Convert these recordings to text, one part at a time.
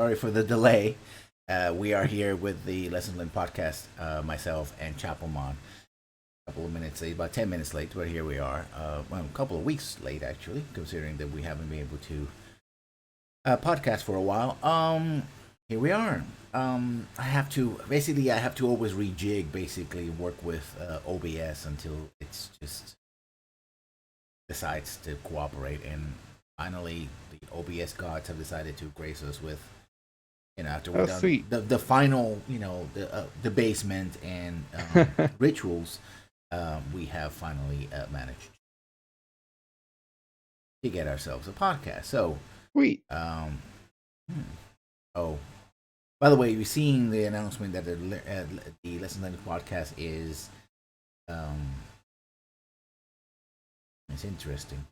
Sorry for the delay. We are here with the Lesson Learned podcast, myself and Chapelmon. A couple of minutes late, about 10 minutes late, but here we are. Well, a couple of weeks late, actually, considering that we haven't been able to podcast for a while. Here we are. I have to always rejig, basically, work with OBS until it's just decides to cooperate. And finally, the OBS gods have decided to grace us with, after we're Oh, done sweet. the final, the basement and rituals, we have finally managed to get ourselves a podcast. So, Sweet. hmm. Oh, by the way, you've seen the announcement that the Lesson Learned podcast is. Um, it's interesting.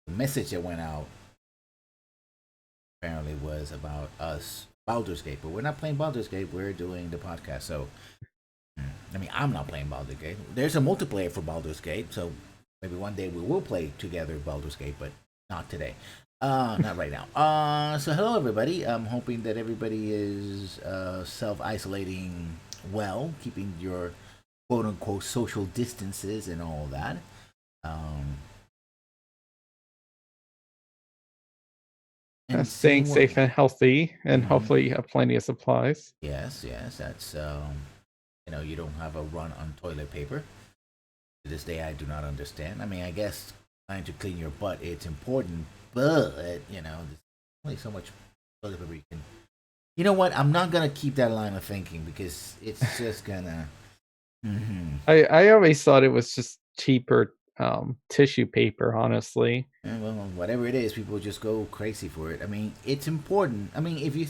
The message that went out apparently was about us, Baldur's Gate, but we're not playing Baldur's Gate. We're doing the podcast. So, I mean, I'm not playing Baldur's Gate. There's a multiplayer for Baldur's Gate, so maybe one day we will play together Baldur's Gate, but not today. Not right now. So hello everybody. I'm hoping that everybody is self isolating well, keeping your quote unquote social distances and all that. Um, and Staying seeing what. safe and healthy, and Mhm. hopefully you have plenty of supplies. Yes, yes, that's you don't have a run on toilet paper. To this day, I do not understand. I mean, I guess trying to clean your butt it's important, but there's only so much toilet paper you can. You know what? I'm not gonna keep that line of thinking because it's just gonna. Mm-hmm. I always thought it was just cheaper tissue paper, honestly. Well, whatever it is, people just go crazy for it. I mean, it's important. I mean, if you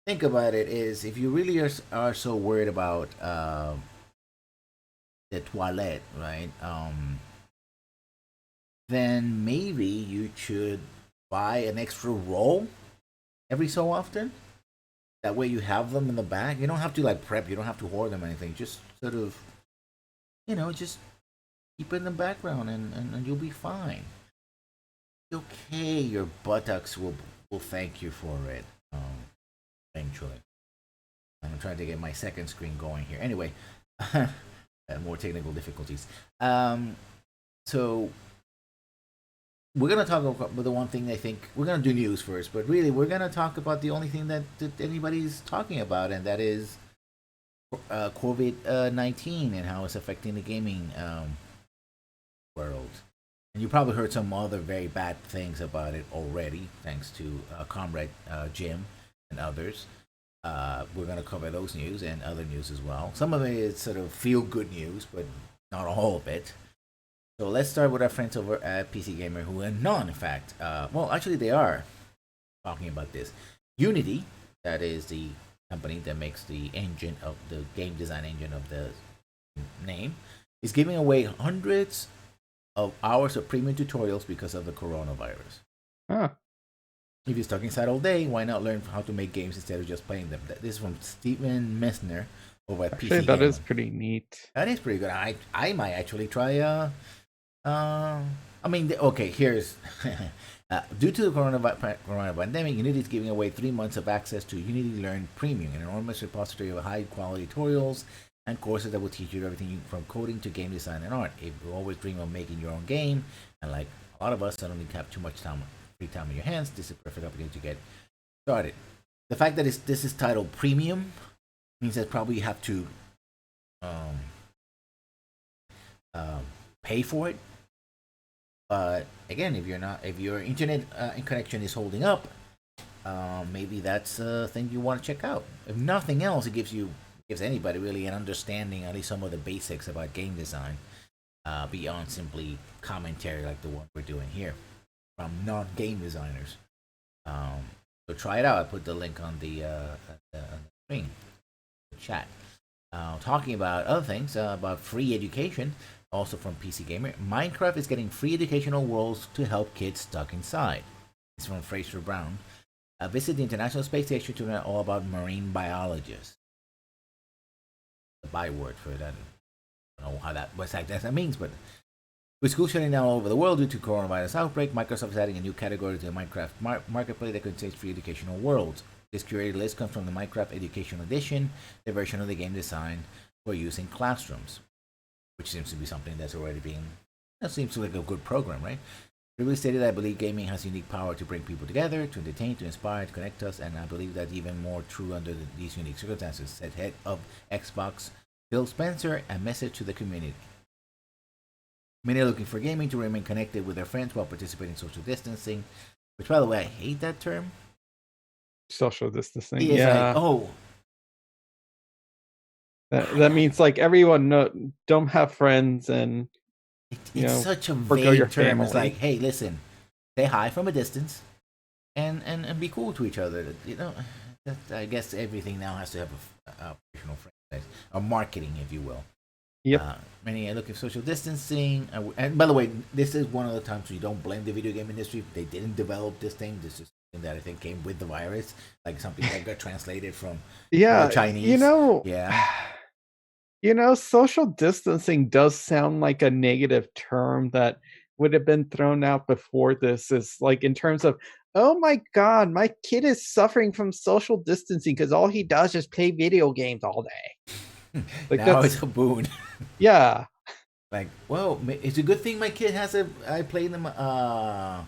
think about it, is if you really are so worried about the toilet, right? Then maybe you should buy an extra roll every so often. That way you have them in the back. You don't have to like prep. You don't have to hoard them or anything. Just sort of, just keep it in the background and you'll be fine. Okay, your buttocks will thank you for it. Eventually. I'm trying to get my second screen going here. Anyway, more technical difficulties. So we're gonna talk about the one thing I think we're gonna do news first, but really we're gonna talk about the only thing that anybody's talking about, and that is COVID-19 and how it's affecting the gaming world. And you probably heard some other very bad things about it already, thanks to Comrade Jim and others. We're going to cover those news and other news as well. Some of it is sort of feel good news, but not all of it. So let's start with our friends over at PC Gamer, who are not, in fact, well, actually, they are talking about this. Unity, that is the company that makes the engine of the game design engine of the name, is giving away hundreds of hours of premium tutorials because of the coronavirus. Huh. If you're stuck inside all day, why not learn how to make games instead of just playing them? This is from Steven Messner over at Actually, PC that Gamer. is pretty neat. That is pretty good. I might actually try. I mean, okay. Here's due to the coronavirus pandemic, Unity is giving away 3 months of access to Unity Learn Premium, an enormous repository of high quality tutorials and courses that will teach you everything from coding to game design and art. If you always dream of making your own game, and like a lot of us suddenly have too much free time in your hands, this is a perfect opportunity to get started. The fact that this is titled Premium means that probably you have to um, pay for it. But again, if your internet connection is holding up, maybe that's a thing you want to check out. If nothing else, it gives anybody really an understanding, at least some of the basics about game design, beyond simply commentary like the one we're doing here from non-game designers. So try it out. I put the link on the screen, the chat. Talking about other things, about free education, also from PC Gamer. Minecraft is getting free educational worlds to help kids stuck inside. It's from Fraser Brown. Visit the International Space Station to learn all about marine biologists. The byword for that. I don't know what that means, but with schools shutting down all over the world due to coronavirus outbreak, Microsoft is adding a new category to the Minecraft marketplace that contains free educational worlds. This curated list comes from the Minecraft Education Edition, the version of the game designed for use in classrooms, which seems to be something that's already being. That seems like a good program, right? Really stated, I believe gaming has unique power to bring people together, to entertain, to inspire, to connect us, and I believe that's even more true under these unique circumstances, said head of Xbox Phil Spencer, a message to the community. Many are looking for gaming to remain connected with their friends while participating in social distancing, which, by the way, I hate that term. Social distancing. It's like, Yeah. oh, That means like everyone don't have friends and it's such a forgo your vague term. It's like, family. hey, listen, say hi from a distance, and be cool to each other. I guess everything now has to have a professional friend, or marketing, if you will. Yep. Many are looking for social distancing. And by the way, this is one of the times you don't blame the video game industry. They didn't develop this thing. This is something that I think came with the virus, like something that got translated from Yeah, Chinese. Yeah. social distancing does sound like a negative term that would have been thrown out before this is like in terms of, oh my God, my kid is suffering from social distancing because all he does is play video games all day. Like Now that's it's a boon. yeah. Like, well, it's a good thing my kid has a. I play them. I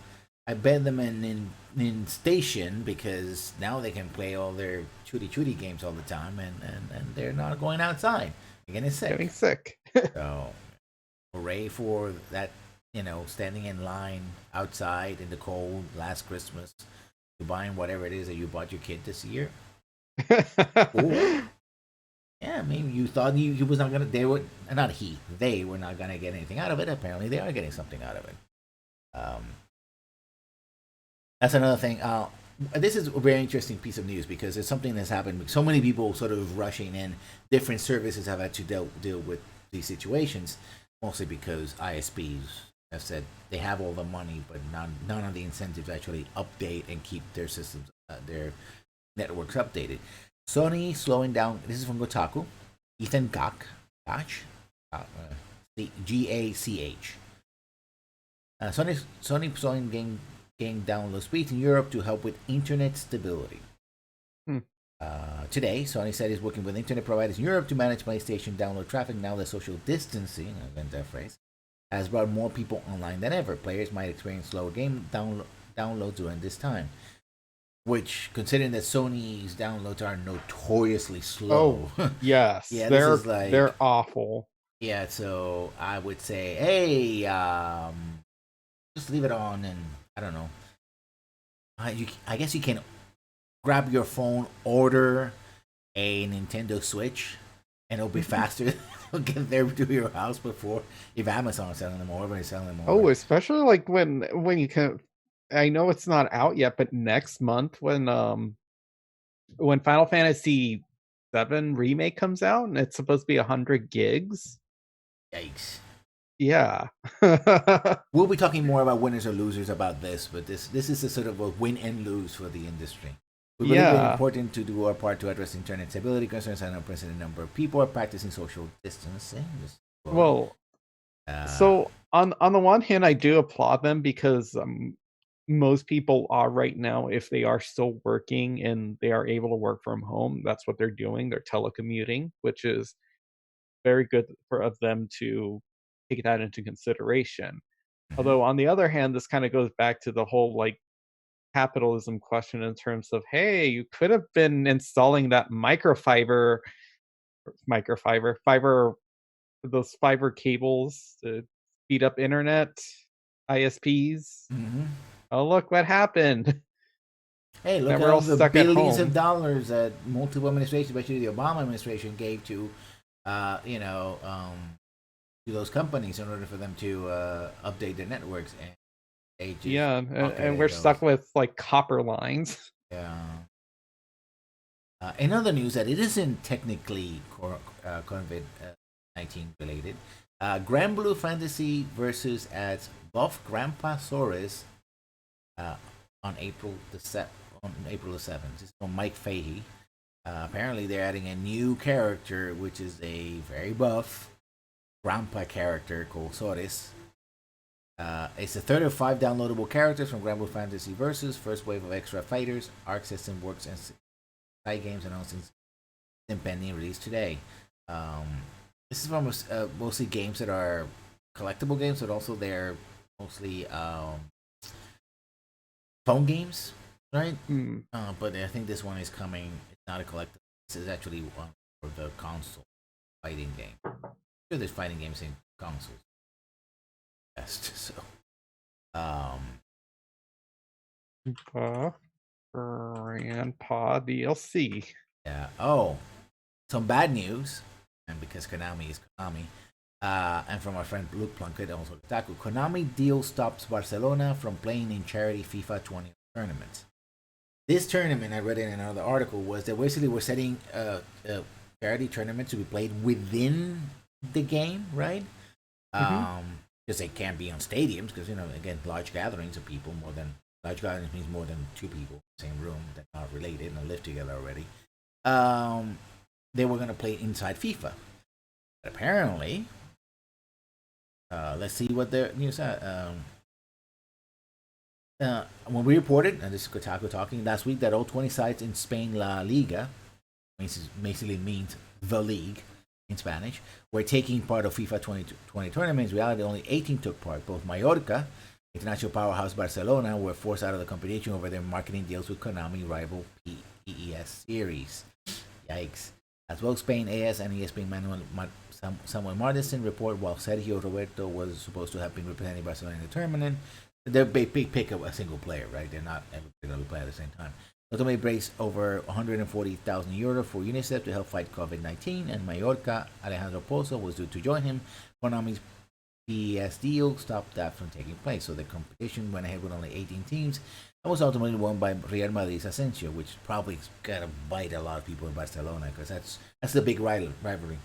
bet them in station because now they can play all their chooty games all the time, and they're not going outside. Again, it's sick. Getting sick. So, hooray for that! Standing in line outside in the cold last Christmas, to buying whatever it is that you bought your kid this year. Or, yeah, maybe you thought he was not gonna. They were not he. They were not gonna get anything out of it. Apparently, they are getting something out of it. Um, that's another thing. This is a very interesting piece of news because it's something that's happened. So many people sort of rushing in. Different services have had to deal with these situations, mostly because ISPs have said they have all the money, but none of the incentives to actually update and keep their systems, their networks updated. Sony slowing down. This is from Kotaku. Ethan Gach, Gach. Sony slowing game download speeds in Europe to help with internet stability. Hmm. Today, Sony said it's working with internet providers in Europe to manage PlayStation download traffic now that social distancing, I invent that phrase, has brought more people online than ever. Players might experience slower game downloads during this time. Which, considering that Sony's downloads are notoriously slow. Oh yes, Yeah, this is like they're awful. Yeah, so I would say, hey, just leave it on, and I don't know. I guess you can grab your phone, order a Nintendo Switch, and it'll be faster. It'll get there to your house before if Amazon is selling them or everybody's selling them. Oh, especially like when you can. I know it's not out yet, but next month when Final Fantasy VII remake comes out and it's supposed to be 100 gigs. Yikes. Yeah. We'll be talking more about winners or losers about this, but this is a sort of a win and lose for the industry. We believe it's important to do our part to address internet stability concerns and unprecedented number of people are practicing social distancing. Well, so on the one hand, I do applaud them because most people are right now, if they are still working and they are able to work from home, that's what they're doing. They're telecommuting, which is very good of them to take that into consideration. Although on the other hand, this kind of goes back to the whole like capitalism question in terms of, hey, you could have been installing that fiber, those fiber cables to speed up internet, ISPs. Mm-hmm. Oh, look what happened. Hey, look now at we're all all the stuck billions at home. of dollars that multiple administrations, especially the Obama administration, gave to, to those companies in order for them to update their networks, and they just Yeah, and we're those. stuck with like copper lines. Yeah. In other news, that it isn't technically COVID 19 related. Grand Blue Fantasy versus as Buff Grandpa Saurus on April the 7th. This is from Mike Fahey. Apparently, they're adding a new character, which is a very buff grandpa character called Saurus. It's the third of 5 downloadable characters from Grand Blue Fantasy Versus. First wave of extra fighters. Arc system works side games announcing impending release today. Um, this is from mostly games that are collectible games, but also they're mostly phone games, right? Hmm. But I think this one is coming. It's not a collectible. This is actually one for the console fighting game. Sure, there's fighting games in consoles. Best. So, um, Grandpa DLC. yeah. Oh, some bad news, and because Konami is Konami, and from our friend Luke Plunkett, also Kotaku, Konami deal stops Barcelona from playing in charity FIFA 20 tournaments. This tournament, I read in another article, was that basically we're setting a charity tournament to be played within the game, right? Mm-hmm. Because they can't be on stadiums, because again, large gatherings of people, more than large gatherings means more than two people in the same room that are related and live together already. Um, they were going to play inside FIFA. But apparently, let's see what their news said. When we reported, and this is Kotaku talking last week, that all 20 sites in Spain La Liga, basically means the league in Spanish, were taking part of FIFA 2020 tournaments. In reality, only 18 took part. Both Mallorca, international powerhouse Barcelona, were forced out of the competition over their marketing deals with Konami rival PES series. Yikes. As well, Spain AS and ESPN Samuel Martinson report while Sergio Roberto was supposed to have been representing Barcelona in the tournament, they're big pick up a single player, right? They're not everybody going to play at the same time. Ultimately raised over 140,000 euros for UNICEF to help fight COVID-19, and Mallorca Alejandro Pozo was due to join him. Konami's PES deal stopped that from taking place, so the competition went ahead with only 18 teams and was ultimately won by Real Madrid's Asensio, which probably is gonna bite a lot of people in Barcelona because that's the big rivalry.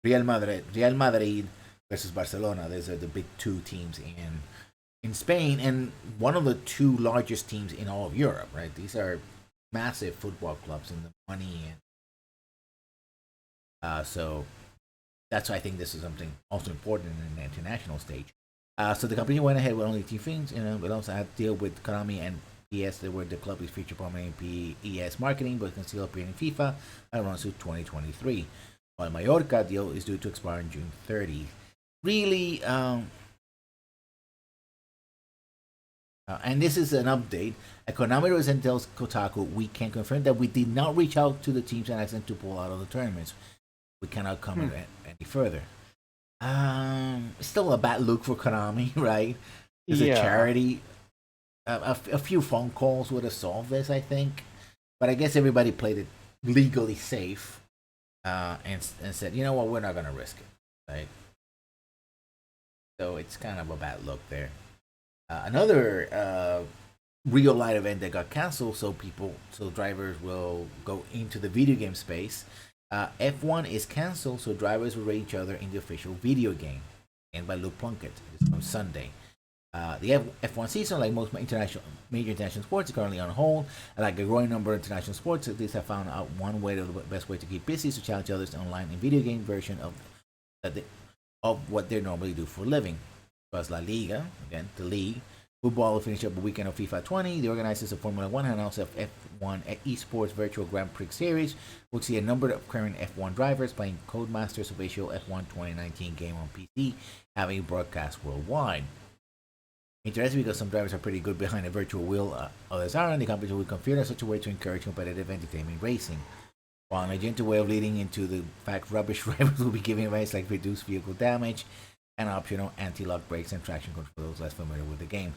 Real Madrid versus Barcelona. Those are the big two teams in Spain, and one of the two largest teams in all of Europe. Right, these are massive football clubs, and the money, and so that's why I think this is something also important in the international stage. So the company went ahead with only two things. But also had to deal with Konami and PS. They were the club is featured prominently in PES marketing, but can still appear in FIFA and runs through 2023. While Mallorca deal is due to expire on June 30. Really, and this is an update. Konami and tells Kotaku, we can confirm that we did not reach out to the teams and ask them to pull out of the tournaments. We cannot comment any further. Still a bad look for Konami, right? As a charity, a few phone calls would have solved this, I think. But I guess everybody played it legally safe, and said, you know what, we're not gonna risk it, right? So it's kind of a bad look there. Another real life event that got canceled, so drivers will go into the video game space. F1 is canceled, so drivers will rate each other in the official video game, and by Luke Plunkett. It's on Sunday. The F1 season, like most major international sports, is currently on hold. And like a growing number of international sports, these have found out one way, the best way to keep busy is to challenge others online in video game version of what they normally do for a living. As La Liga, again, the league, football will finish up a weekend of FIFA 20. The organizers of Formula One announced a F1 Esports Virtual Grand Prix Series will see a number of current F1 drivers playing Codemasters official F1 2019 game on PC, having broadcast worldwide. Interesting because some drivers are pretty good behind a virtual wheel, others aren't. The competition will configure in such a way to encourage competitive entertainment racing. While an agenda way of leading into the fact rubbish drivers will be giving advice like reduced vehicle damage and optional anti-lock brakes and traction controls less familiar with the game.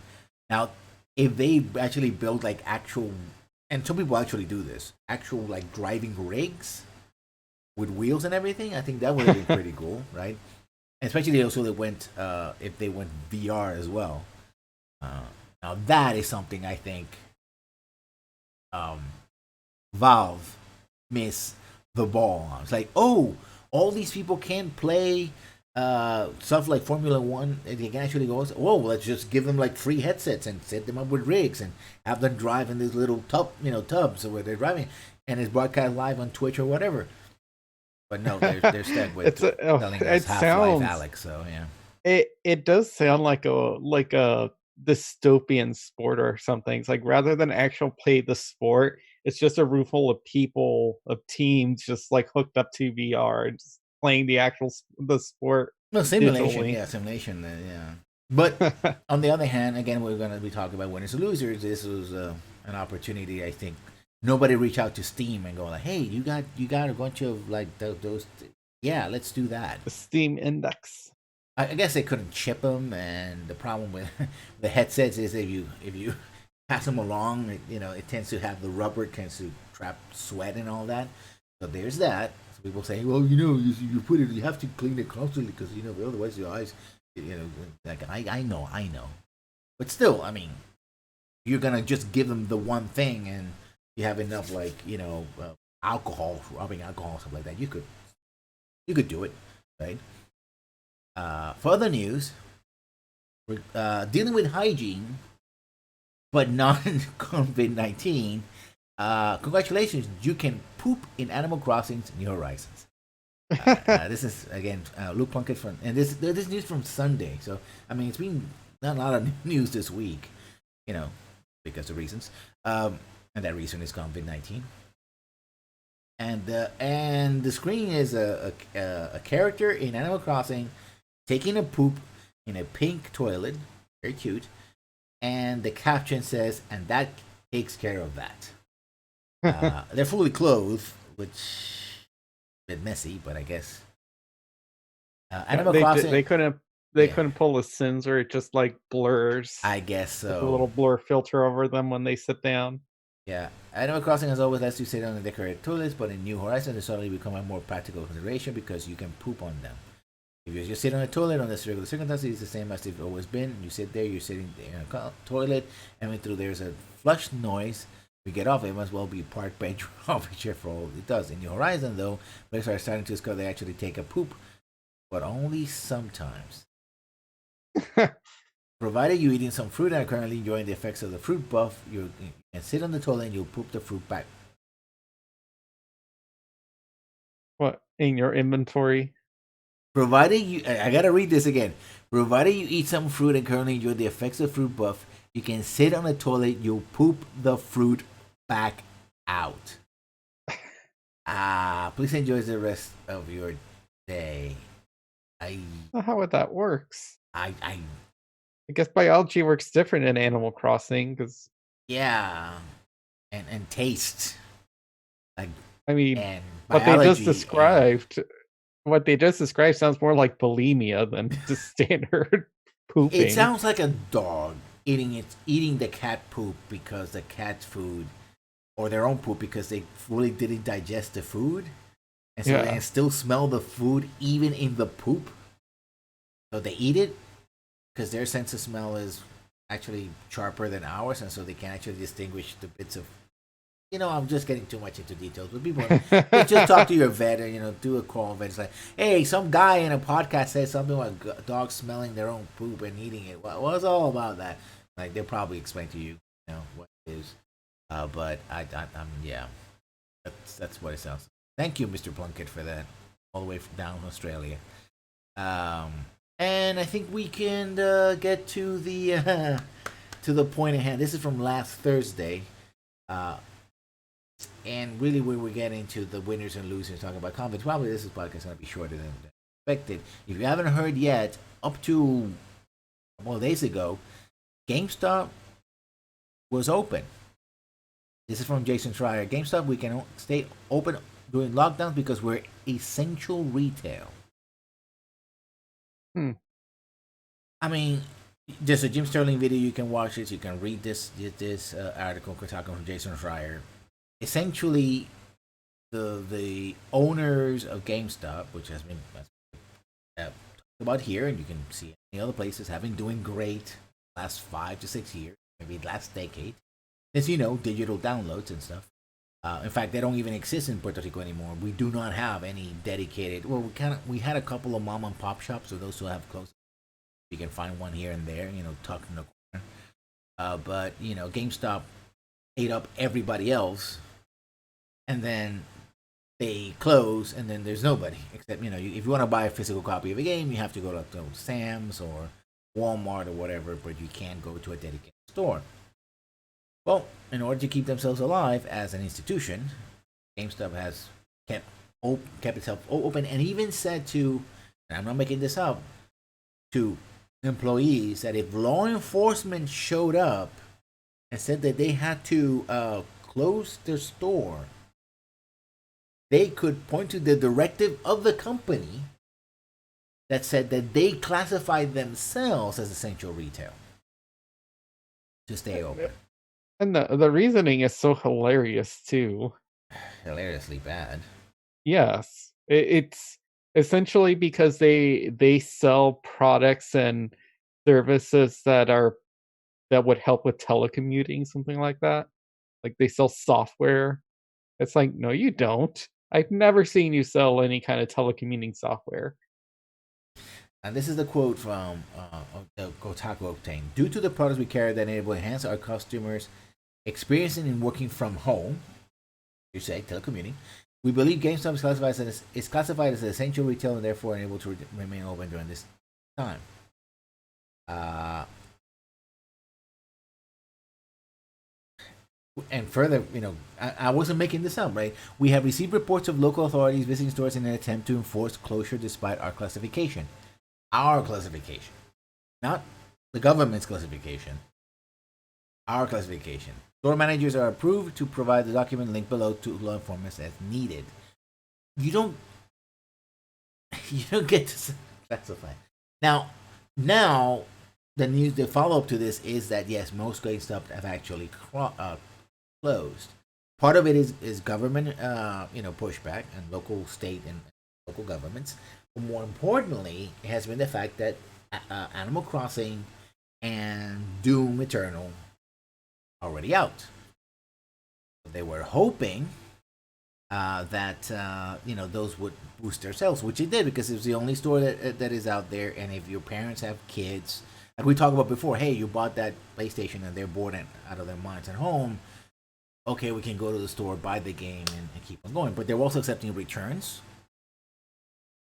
Now, if they actually build like actual, and some people actually do this, actual like driving rigs with wheels and everything, I think that would have been pretty cool, right? And especially also if they went VR as well. Now that is something I think Valve missed the ball on. It's like, oh, all these people can't play stuff like Formula One. They can actually go, whoa, let's just give them like free headsets and set them up with rigs and have them drive in these little tubs where they're driving, and it's broadcast live on Twitch or whatever. But no, they're stuck with telling us Half-Life Alex. So yeah, it does sound like a dystopian sport or something. It's like rather than actual play the sport, it's just a room full of people, of teams, just like hooked up to VR and just playing the sport No, simulation, digitally. yeah, simulation, yeah. But on the other hand, again, we're going to be talking about winners and losers. This was an opportunity. I think nobody reached out to Steam and go like, "Hey, you got a bunch of like those." Yeah, let's do that. The Steam Index. I guess they couldn't chip them, and the problem with the headsets is if you pass them along, it tends to have the rubber, it tends to trap sweat and all that. So there's that. So people say, well, you put it, you have to clean it constantly because otherwise your eyes, like I know, but still, I mean, you're gonna just give them the one thing, and you have enough like alcohol, rubbing alcohol, stuff like that. You could do it, right? For other news, we're dealing with hygiene, but not COVID-19. Congratulations, you can poop in Animal Crossing's New Horizons. This is again Luke Plunkett from, and this news from Sunday. So I mean, it's been not a lot of news this week, you know, because of reasons. And that reason is COVID-19. And the screen is a character in Animal Crossing taking a poop in a pink toilet, very cute, and the caption says, "And that takes care of that." They're fully clothed, which is a bit messy, but I guess Animal Crossing. They couldn't pull a sensor. It just like blurs. I guess With so. a little blur filter over them when they sit down. Yeah, Animal Crossing has always lets you sit on the decorated toilets, but in New Horizons, it's suddenly become a more practical consideration because you can poop on them. If you just sit on a toilet on this regular circumstances, it's the same as it's always been. You sit there, you're sitting in a toilet, and when through there's a flush noise, we get off. It must well be park bench office chair for all it does. In New Horizon, though, players are starting to discover they actually take a poop, but only sometimes. Provided you're eating some fruit and are currently enjoying the effects of the fruit buff, you can sit on the toilet and you'll poop the fruit back. What in your inventory? Provided you, I gotta read this again. Provided you eat some fruit and currently enjoy the effects of fruit buff, you can sit on the toilet. You'll poop the fruit back out. Please enjoy the rest of your day. I, How would that works? I, I guess biology works different in Animal Crossing because yeah, and taste, like, I mean, and what they just biology. described, what they just described sounds more like bulimia than just standard It pooping. sounds like a dog eating the cat poop because the cat's food, or their own poop because they fully didn't digest the food, and so they Yeah. can still smell the food even in the poop. So they eat it because their sense of smell is actually sharper than ours, and so they can actually distinguish the bits of. I'm just getting too much into details, but people just talk to your vet, or do a call vet. It's like, hey, some guy in a podcast said something about dogs smelling their own poop and eating it. What's all about that? Like, they'll probably explain to you, what it is. But yeah, that's what it sounds like. Thank you, Mr. Plunkett, for that, all the way from down Australia. And I think we can get to the point at hand. This is from last Thursday. And really, when we get into the winners and losers, talking about confidence, probably this podcast is going to be shorter than expected. If you haven't heard yet, up to a couple of days ago, GameStop was open. This is from Jason Schreier. GameStop, we can stay open during lockdowns because we're essential retail. I mean, there's a Jim Sterling video. You can watch it. You can read this article talking from Jason Schreier. Essentially, the owners of GameStop, which has been talked about here, and you can see any other places, have been doing great last 5 to 6 years, maybe last decade. As you know, digital downloads and stuff. In fact, they don't even exist in Puerto Rico anymore. We do not have any dedicated. Well, we had a couple of mom and pop shops, so those who have close. You can find one here and there, tucked in the corner. But GameStop ate up everybody else, and then they close, and then there's nobody except if you want to buy a physical copy of a game, you have to go to Sam's or Walmart or whatever, but you can't go to a dedicated store. Well, in order to keep themselves alive as an institution, GameStop has kept kept itself open and even said to, and I'm not making this up, to employees that if law enforcement showed up and said that they had to close their store, they could point to the directive of the company that said that they classified themselves as essential retail to stay open. And the reasoning is so hilarious too. Hilariously bad. Yes, it's essentially because they sell products and services that would help with telecommuting, something like that. Like they sell software. It's like, no, you don't. I've never seen you sell any kind of telecommuting software. And this is the quote from the Kotaku obtained. Due to the products we carry that enable enhance our customers' experiencing in working from home, you say telecommuting, we believe GameStop is classified as essential retail and therefore unable to remain open during this time. And further, I wasn't making this up, right? We have received reports of local authorities visiting stores in an attempt to enforce closure despite our classification. Our classification. Not the government's classification. Our classification. Store managers are approved to provide the document linked below to law enforcement as needed. You don't get to classify. Now the follow up to this is that yes, most GameStop have actually closed. Part of it is government, pushback and local, state, and local governments. But more importantly, it has been the fact that Animal Crossing and Doom Eternal are already out. They were hoping that those would boost their sales, which it did because it was the only store that is out there. And if your parents have kids, like we talked about before, hey, you bought that PlayStation and they're bored out of their minds at home. Okay, we can go to the store, buy the game, and keep on going. But they're also accepting returns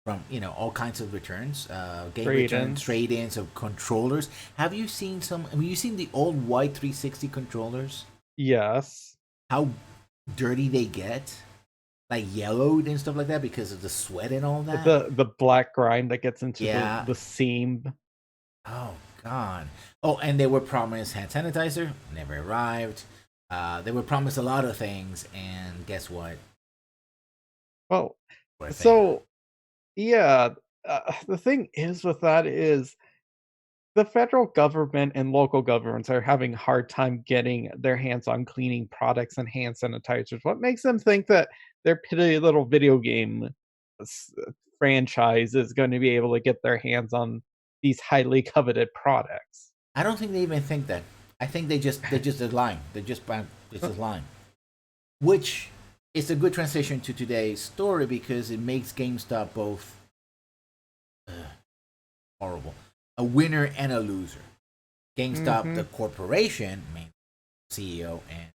from all kinds of returns, game returns, trade-ins of controllers. Have you seen some? I mean, you seen the old white 360 controllers? Yes. How dirty they get, like yellowed and stuff like that because of the sweat and all that. The black grime that gets into the seam. Oh God. Oh, and they were promised hand sanitizer, never arrived. They were promised a lot of things, and guess what? Well, so yeah, the thing is with that is the federal government and local governments are having a hard time getting their hands on cleaning products and hand sanitizers. What makes them think that their piddly little video game franchise is going to be able to get their hands on these highly coveted products? I don't think they even think that. I think they're just lying. They're just lying. Which is a good transition to today's story because it makes GameStop both horrible, a winner and a loser. GameStop, the corporation, main CEO and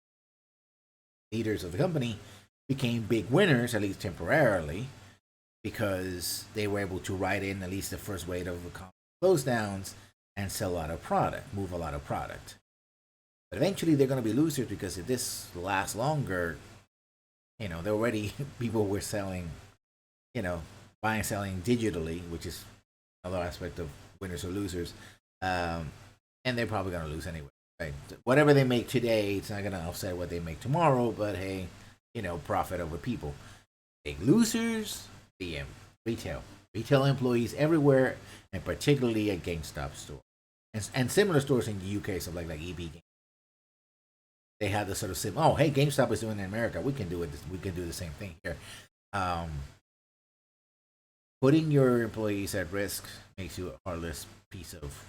leaders of the company, became big winners, at least temporarily, because they were able to ride in at least the first wave of close downs and sell a lot of product, move a lot of product. But eventually they're going to be losers because if this lasts longer, they're already people were selling, buying and selling digitally, which is another aspect of winners or losers. And they're probably going to lose anyway. Right? Whatever they make today, it's not going to offset what they make tomorrow. But hey, profit over people. Big losers, the retail employees everywhere, and particularly at GameStop store, and similar stores in the UK, so like EB Games. They have the sort of same. Oh, hey, GameStop is doing it in America. We can do it. We can do the same thing here. Putting your employees at risk makes you a heartless piece of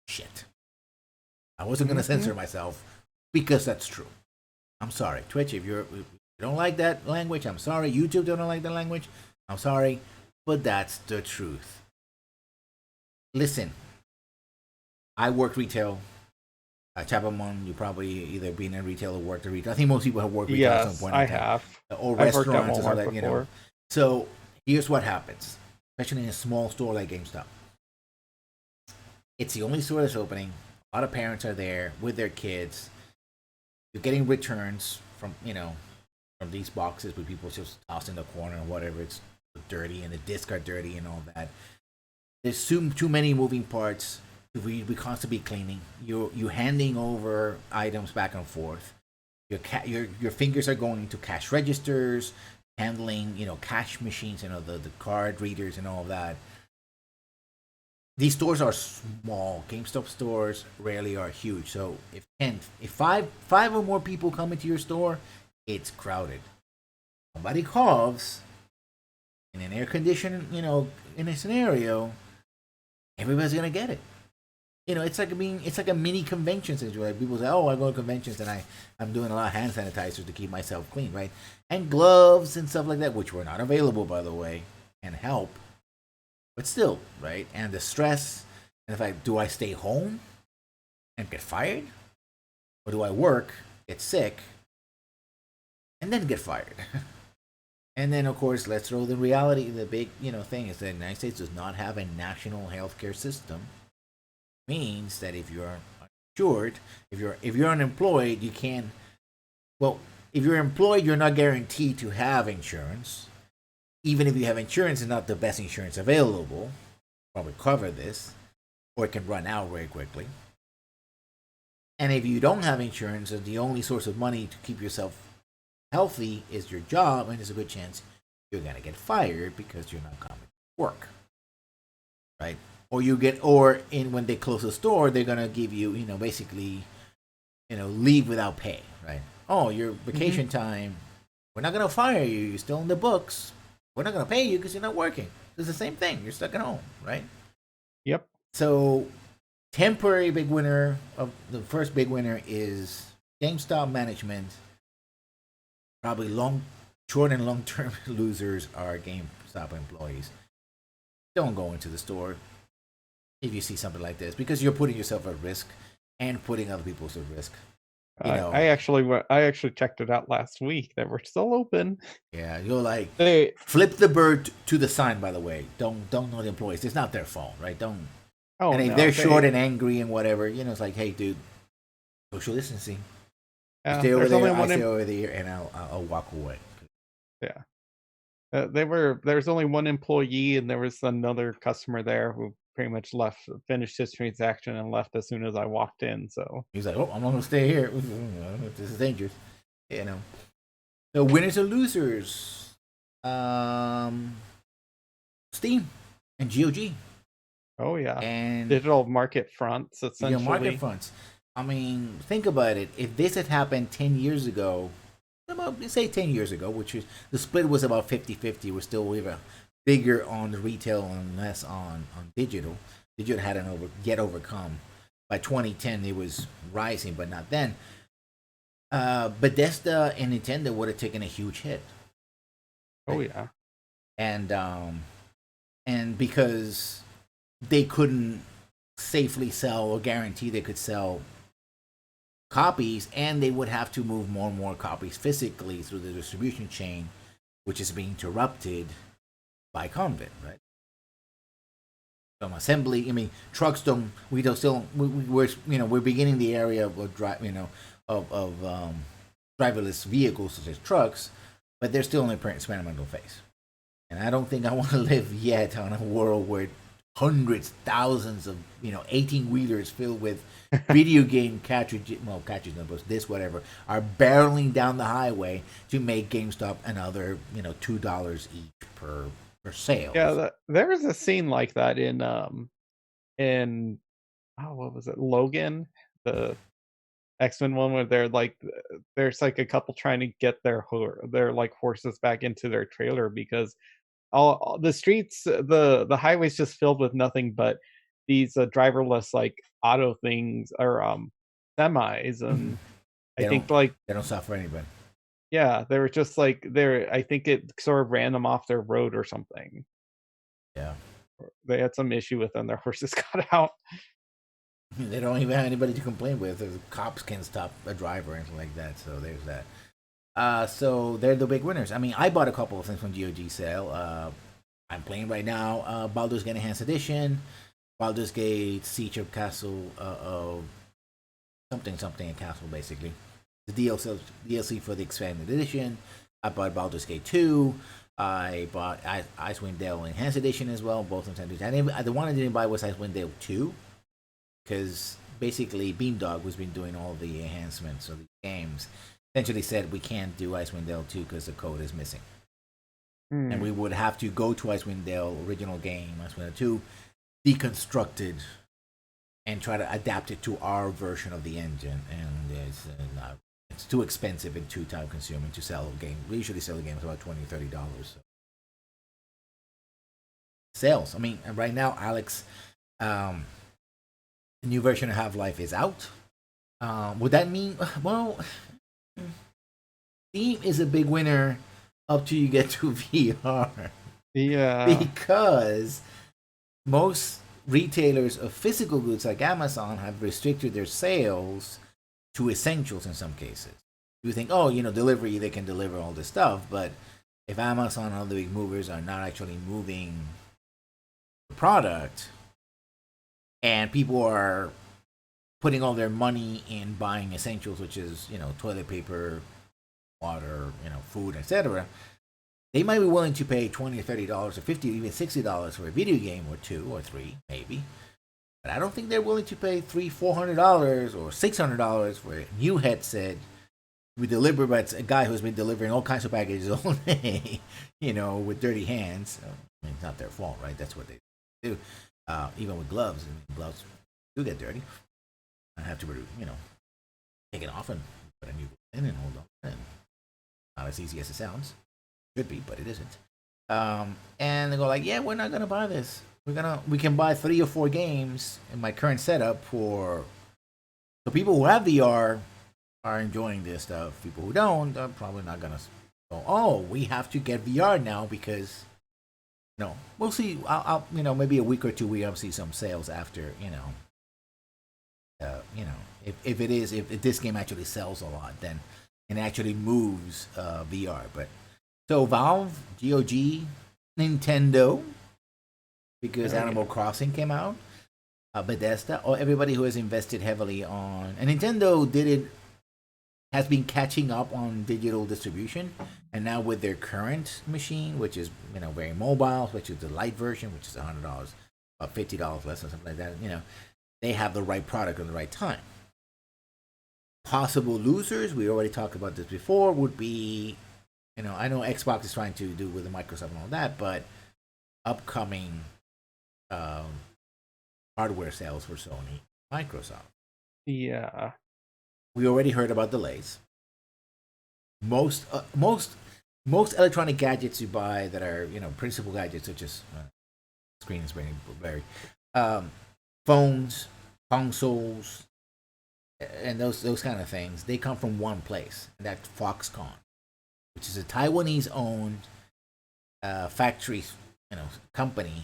shit. I wasn't going to censor myself because that's true. I'm sorry, Twitch. If you don't like that language, I'm sorry. YouTube don't like that language. I'm sorry, but that's the truth. Listen, I work retail. Chapamon, you probably either been in retail or worked in retail. I think most people have worked retail at some point. I have. Or restaurants or something like that, So here's what happens, especially in a small store like GameStop. It's the only store that's opening. A lot of parents are there with their kids. You're getting returns from from these boxes with people just tossed in the corner or whatever. It's dirty and the discs are dirty and all that. There's too many moving parts. We constantly cleaning. You handing over items back and forth. Your fingers are going into cash registers, handling cash machines, the card readers and all of that. These stores are small. GameStop stores rarely are huge. So if five or more people come into your store, it's crowded. Somebody coughs in an air conditioned, in a scenario, everybody's gonna get it. It's like a mini convention situation. Like people say, "Oh, I go to conventions and I'm doing a lot of hand sanitizer to keep myself clean, right? And gloves and stuff like that, which were not available, by the way, and help, but still, right? And the stress. And if I stay home and get fired, or do I work, get sick, and then get fired?" And then, of course, let's throw the reality. The big, thing is that the United States does not have a national healthcare system. Means that if you're uninsured, if you're unemployed, you can't. Well, if you're employed, you're not guaranteed to have insurance. Even if you have insurance, it's not the best insurance available. Probably cover this, or it can run out very quickly. And if you don't have insurance, and the only source of money to keep yourself healthy is your job, and there's a good chance you're gonna get fired because you're not coming to work, right? When they close the store, they're gonna give you, basically, leave without pay, right? Oh, your vacation time, we're not gonna fire you. You're still in the books. We're not gonna pay you because you're not working. It's the same thing. You're stuck at home, right? Yep. So, temporary big winner of the first big winner is GameStop management. Probably short and long term losers are GameStop employees. Don't go into the store if you see something like this because you're putting yourself at risk and putting other people at risk. I actually checked it out last week. That we're still open. Yeah, you're like flip the bird to the sign. By the way, don't know the employees. It's not their fault, right? Don't. Oh, and if they're short and angry and whatever, it's like, hey, dude, social distancing. Stay over there. I stay over there, and I'll walk away. Yeah. There's only one employee, and there was another customer there who pretty much finished his transaction, and left as soon as I walked in. So he's like, "Oh, I'm gonna stay here. This is dangerous." So winners and losers, Steam and GOG. Oh yeah, and digital market fronts essentially. Market fronts. I mean, think about it. If this had happened 10 years ago, say 10 years ago, which is the split was about 50-50. We're still even bigger on the retail and less on digital. Digital hadn't yet overcome. By 2010, it was rising, but not then. Bethesda and Nintendo would have taken a huge hit. Right? Oh yeah, and because they couldn't safely sell or guarantee they could sell copies, and they would have to move more and more copies physically through the distribution chain, which is being interrupted by COVID, right? Some assembly. I mean, trucks don't. We don't still. We're beginning the area of driverless vehicles such as trucks, but they're still in the experimental phase. And I don't think I want to live yet on a world where hundreds, thousands of 18-wheelers filled with video game cartridges, this whatever, are barreling down the highway to make GameStop another $2 each per sale. Yeah, there was a scene like that in what was it, Logan, the X-Men one, where there's like a couple trying to get their like horses back into their trailer because all the streets, the highway's just filled with nothing but these driverless like auto things or semis, and I think like they don't stop for anybody. Yeah, they were just like I think it sort of ran them off their road or something. Yeah, they had some issue with them. Their horses got out. They don't even have anybody to complain with. The cops can't stop a driver or anything like that. So there's that. So they're the big winners. I mean, I bought a couple of things from GOG sale. I'm playing right now Baldur's Gate Enhanced Edition, Baldur's Gate Siege of Castle of something a castle basically. The DLC for the expanded edition. I bought Baldur's Gate 2. I bought Icewind Dale Enhanced Edition as well, both on Nintendo. The one I didn't buy was Icewind Dale 2 because basically Beamdog, who's been doing all the enhancements of the games, essentially said we can't do Icewind Dale 2 because the code is missing. And we would have to go to Icewind Dale original game, Icewind Dale 2, deconstructed and try to adapt it to our version of the engine, and it's too expensive and too time consuming to sell a game. We usually sell the games about $20-$30. So. Sales. I mean, right now, Alex, the new version of Half-Life is out. Would that mean? Well, Steam is a big winner up till you get to VR. Yeah. Because most retailers of physical goods like Amazon have restricted their sales to essentials in some cases. You think, oh, delivery, they can deliver all this stuff, but if Amazon and other big movers are not actually moving the product and people are putting all their money in buying essentials, which is, toilet paper, water, food, etc., they might be willing to pay $20 or $30 or $50, even $60 for a video game or 2 or 3, maybe. But I don't think they're willing to pay $300-$400 or $600 for a new headset. We deliver by a guy who's been delivering all kinds of packages all day, with dirty hands. So, I mean, it's not their fault, right? That's what they do. Even with gloves, gloves do get dirty. I have to, take it off and put a new glove in and hold on. And not as easy as it sounds. Should be, but it isn't. And they go like, yeah, we're not gonna buy this. We can buy 3 or 4 games in my current setup for. So people who have VR are enjoying this stuff. People who don't are probably not gonna go. Oh, we have to get VR now because. No, we'll see. I'll maybe a week or 2 we'll see some sales after if this game actually sells a lot, then it actually moves VR, but. So Valve, GOG, Nintendo, because Animal Crossing came out, Bethesda, or everybody who has invested heavily on, and Nintendo has been catching up on digital distribution, and now with their current machine, which is very mobile, which is the light version, which is $100, about $50 less or something like that, they have the right product at the right time. Possible losers, we already talked about this before, would be. I know Xbox is trying to do with the Microsoft and all that, but upcoming hardware sales for Sony, Microsoft. Yeah. We already heard about delays. Most electronic gadgets you buy that are principal gadgets such as screen is very phones, consoles, and those kind of things. They come from one place, and that's Foxconn, which is a Taiwanese-owned factory, company,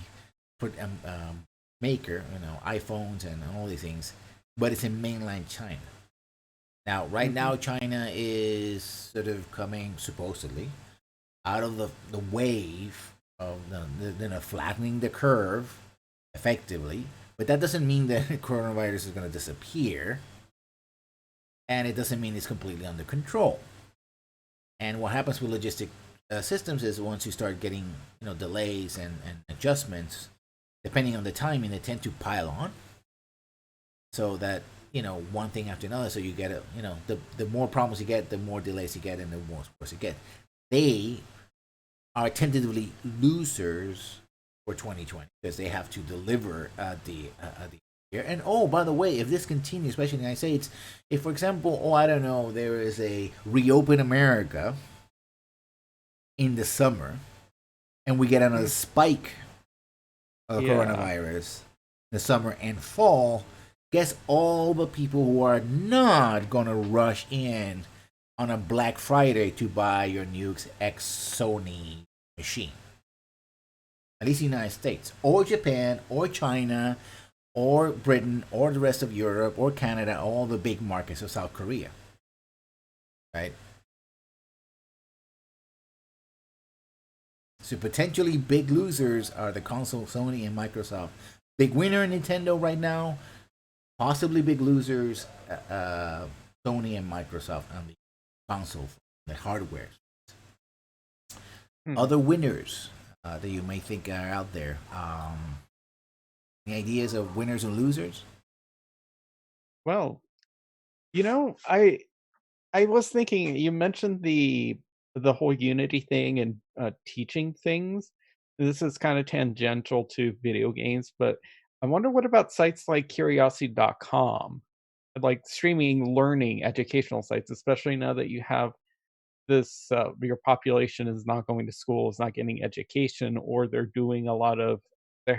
maker, iPhones and all these things, but it's in mainland China. Now, right now, China is sort of coming supposedly out of the wave of flattening the curve effectively, but that doesn't mean that coronavirus is going to disappear, and it doesn't mean it's completely under control. And what happens with logistic systems is once you start getting delays and adjustments, depending on the timing, they tend to pile on. So that one thing after another. So you get the more problems you get, the more delays you get, and the more worse you get. They are tentatively losers for 2020 because they have to deliver the year. And by the way, if this continues, especially in the United States, if for example, I don't know, there is a reopen America in the summer, and we get another spike of coronavirus in the summer and fall, guess all the people who are not gonna rush in on a Black Friday to buy your new X Sony machine. At least the United States, or Japan, or China, or Britain, or the rest of Europe, or Canada, all the big markets of South Korea. Right? So potentially big losers are the console, Sony and Microsoft. Big winner, Nintendo right now. Possibly big losers, Sony and Microsoft on the console, the hardware. Hmm. Other winners that you may think are out there. Any ideas of winners and losers? Well, I was thinking you mentioned the whole Unity thing and teaching things. This is kind of tangential to video games, but I wonder what about sites like curiosity.com, like streaming learning educational sites, especially now that you have this your population is not going to school, is not getting education, or they're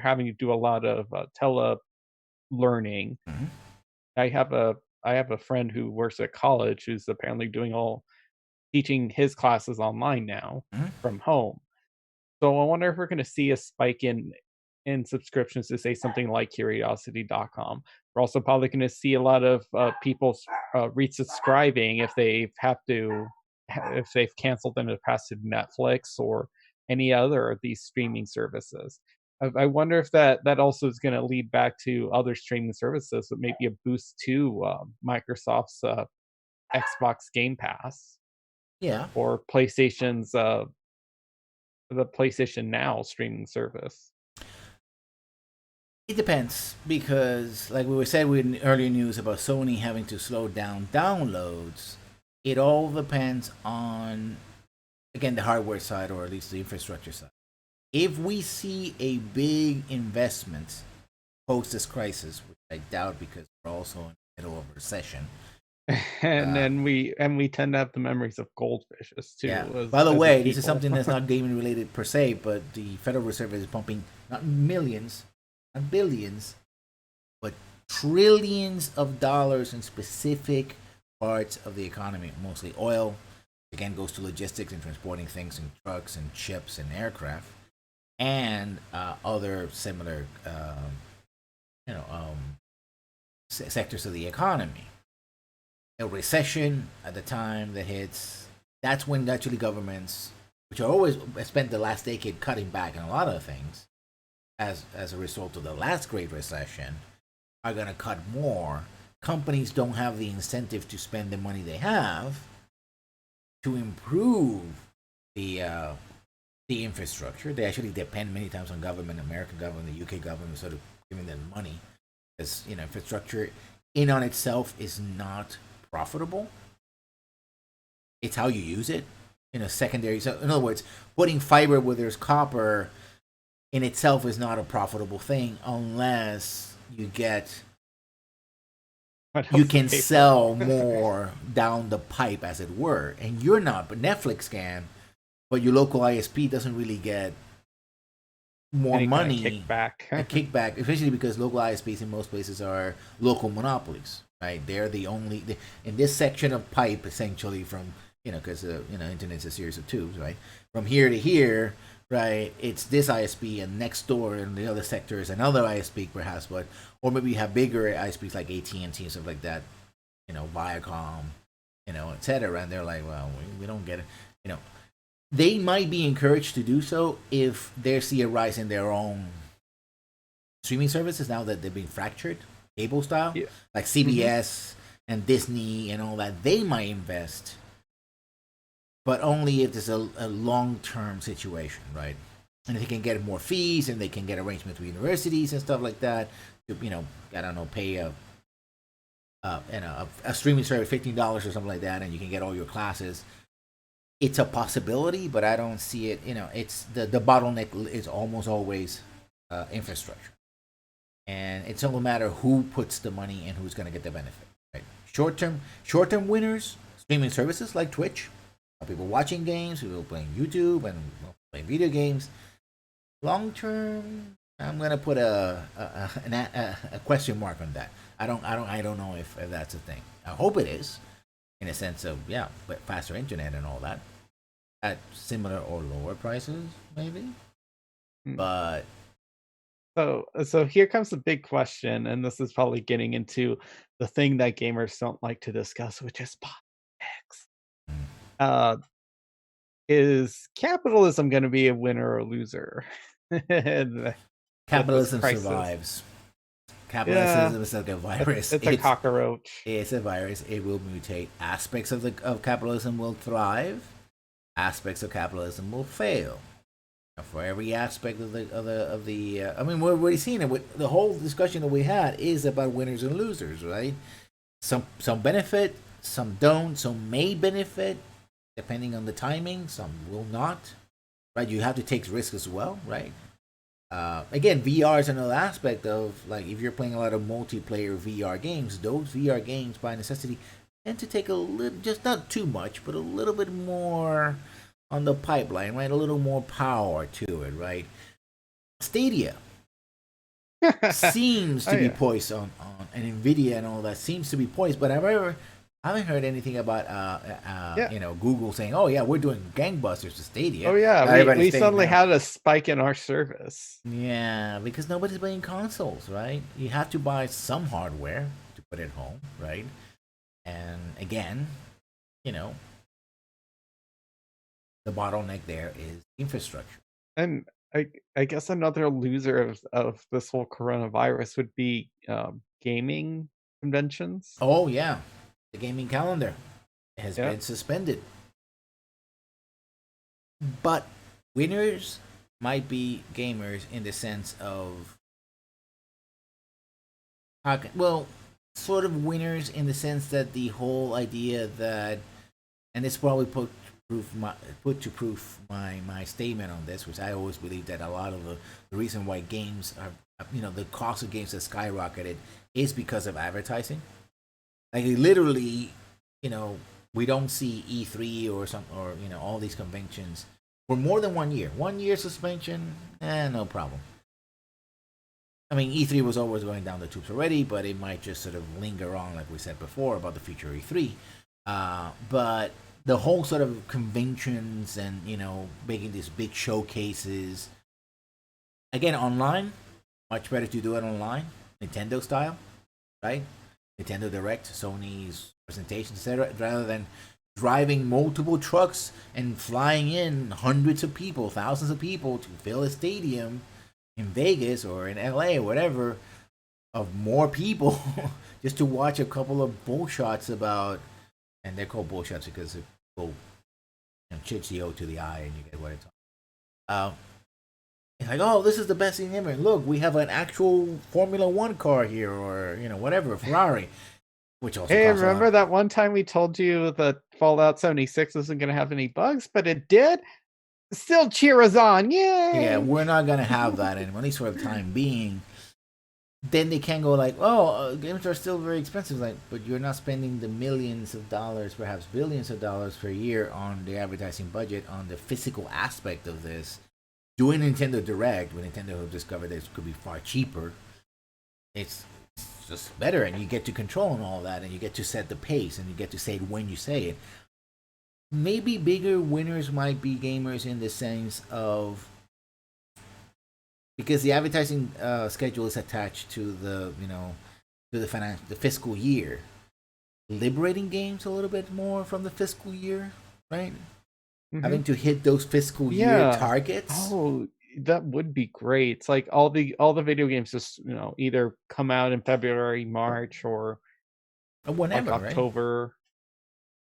having to do a lot of tele learning. Mm-hmm. I have a I have a friend who works at college who's apparently doing all teaching his classes online now Mm-hmm. from home. So I wonder if we're going to see a spike in subscriptions to say something like curiosity.com. We're also probably going to see a lot of people resubscribing if if they've canceled in the past to Netflix or any other of these streaming services. I wonder if that also is going to lead back to other streaming services, that maybe a boost to Microsoft's Xbox Game Pass Yeah, or PlayStation's the PlayStation Now streaming service. it depends because, like we were said in earlier news about Sony having to slow down downloads, it all depends on, again, the hardware side or at least the infrastructure side. If we see a big investment post this crisis, which I doubt because we're also in the middle of a recession. And Uh, then we tend to have the memories of goldfishes yeah. too By the as a way, this is people. something that's not gaming related per se, but the Federal Reserve is pumping not millions, not billions, but trillions of dollars in specific parts of the economy, mostly oil. Again, goes to logistics and transporting things in trucks and ships and aircraft, and other similar, you know, sectors of the economy. A recession at the time that hits, that's when actually governments, which are always spent the last decade cutting back on a lot of things, as a result of the last Great Recession, are going to cut more. Companies don't have the incentive to spend the money they have to improve the uh, the infrastructure. They actually depend many times on government, American government, the UK government, sort of giving them money, because infrastructure in on itself is not profitable. It's how you use it in a secondary. So in other words, putting fiber where there's copper in itself is not a profitable thing unless What you else to can pay for? sell more down the pipe, as it were. And you're not, but Netflix can. But your local ISP doesn't really get more Any kind of money, a kickback. kickback, especially because local ISPs in most places are local monopolies, right? They're the only in this section of pipe, essentially from because internet's a series of tubes, right? From here to here, right? It's this ISP, and next door in the other sector is another ISP, perhaps, but or maybe you have bigger ISPs like AT&T and stuff like that, Viacom, etc. And they're like, well, we don't get it, you know they might be encouraged to do so if they see a rise in their own streaming services now that they've been fractured, cable style, Yeah. like Hmm. CBS and Disney and all that. They might invest, but only if it's a long term situation, right? And if they can get more fees and they can get arrangements with universities and stuff like that to, I don't know, pay a streaming service $15 or something like that, and you can get all your classes. It's a possibility, but I don't see it. It's the bottleneck is almost always infrastructure, and it's all a matter who puts the money and who's going to get the benefit. Right? Short term winners, streaming services like Twitch, people watching games, people playing YouTube and playing video games. Long term, I'm going to put a question mark on that. I don't know if that's a thing. I hope it is, in a sense of, yeah, but faster internet and all that at similar or lower prices, maybe. Hmm. But So here comes the big question, and this is probably getting into the thing that gamers don't like to discuss, which is politics. mm, Uh, is capitalism going to be a winner or loser in this capitalism crisis? survives. Yeah, capitalism is like a virus. it's a cockroach. It's a virus. It will mutate. Aspects of capitalism will thrive. Aspects of capitalism will fail. For every aspect I mean, we're already seeing it. With the whole discussion that we had is about winners and losers, right? Some benefit, some don't. Some may benefit depending on the timing. Some will not. Right? You have to take risks as well, right? Again, VR is another aspect of, like, if you're playing a lot of multiplayer VR games, those VR games by necessity tend to take a little, just not too much, but a little bit more on the pipeline, right? A little more power to it, right? Stadia seems Oh to be yeah. poised on and Nvidia and all that seems to be poised, but I haven't heard anything about Yeah. Google saying, "Oh yeah, we're doing gangbusters to Oh Stadia." yeah. Everybody's We staying suddenly now. had a spike in our service. Yeah, because nobody's buying consoles, right? You have to buy some hardware to put at home, right? And again, you know, the bottleneck there is infrastructure. And I guess another loser of this whole coronavirus would be gaming conventions. Oh yeah, the gaming calendar has Yeah. been suspended. But winners might be gamers in the sense of well, sort of winners in the sense that the whole idea that, and it's probably put to proof my statement on this, which I always believe that a lot of the reason why games are, the cost of games has skyrocketed is because of advertising. Like, literally, you know, we don't see E3 or all these conventions for more than 1 year. 1 year suspension, no problem. I mean, E3 was always going down the tubes already, but it might just sort of linger on, like we said before, about the future E3. But the whole sort of conventions and, making these big showcases, again, online, much better to do it online, Nintendo style, right? Nintendo Direct, Sony's presentations, etc., rather than driving multiple trucks and flying in hundreds of people, thousands of people to fill a stadium in Vegas or in LA or whatever, of more people just to watch a couple of bull shots about, and they're called bull shots because it will chits the O to the I and you get what it's it's like, oh, this is the best thing ever. Look, we have an actual Formula One car here, or whatever, Ferrari, which also Hey, costs a lot. remember that one time we told you that Fallout 76 isn't going to have any bugs, but it did? Still cheer us on. Yeah, Yay! we're not gonna have that, and at least for the time being. Then they can go like, oh, games are still very expensive. Like, but you're not spending the millions of dollars, perhaps billions of dollars per year on the advertising budget, on the physical aspect of this. Doing Nintendo Direct, when Nintendo discovered this could be far cheaper, it's just better, and you get to control and all that, and you get to set the pace, and you get to say it when you say it. Maybe bigger winners might be gamers in the sense of, because the advertising schedule is attached to the fiscal year, liberating games a little bit more from the fiscal year, right? Mm-hmm. Having to hit those fiscal year Yeah. targets. Oh, that would be great. It's like all the video games just, either come out in February, March, or like Whenever, right?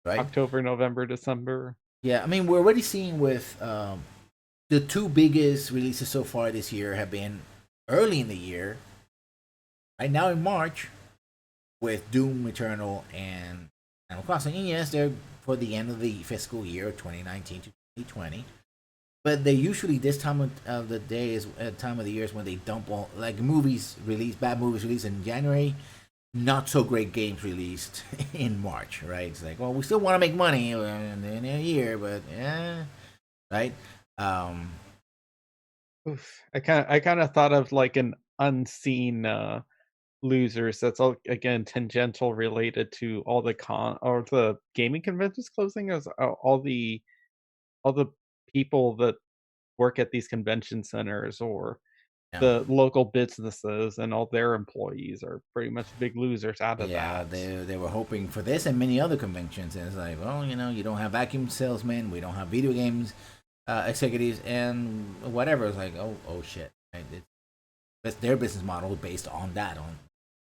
Right. October, November, December. Yeah, I mean, we're already seeing with the two biggest releases so far this year have been early in the year, right now in March, with Doom Eternal and Animal Crossing. And yes, they're for the end of the fiscal year 2019 to 2020. But they usually, this time of the day is time of the year is when they dump all, like, bad movies released in January, not so great games released in March, right? It's like, well, we still want to make money in a year, but yeah, right? Um, Oof. I kind of thought of like an unseen losers. That's all again tangential related to all the con or the gaming conventions closing. As all the people that work at these convention centers or yeah, the local businesses and all their employees are pretty much big losers out of yeah, that. they were hoping for this and many other conventions, and it's like, well, you don't have vacuum salesmen, we don't have video games executives, and whatever. It's like, oh shit, right? That's their business model based on that, on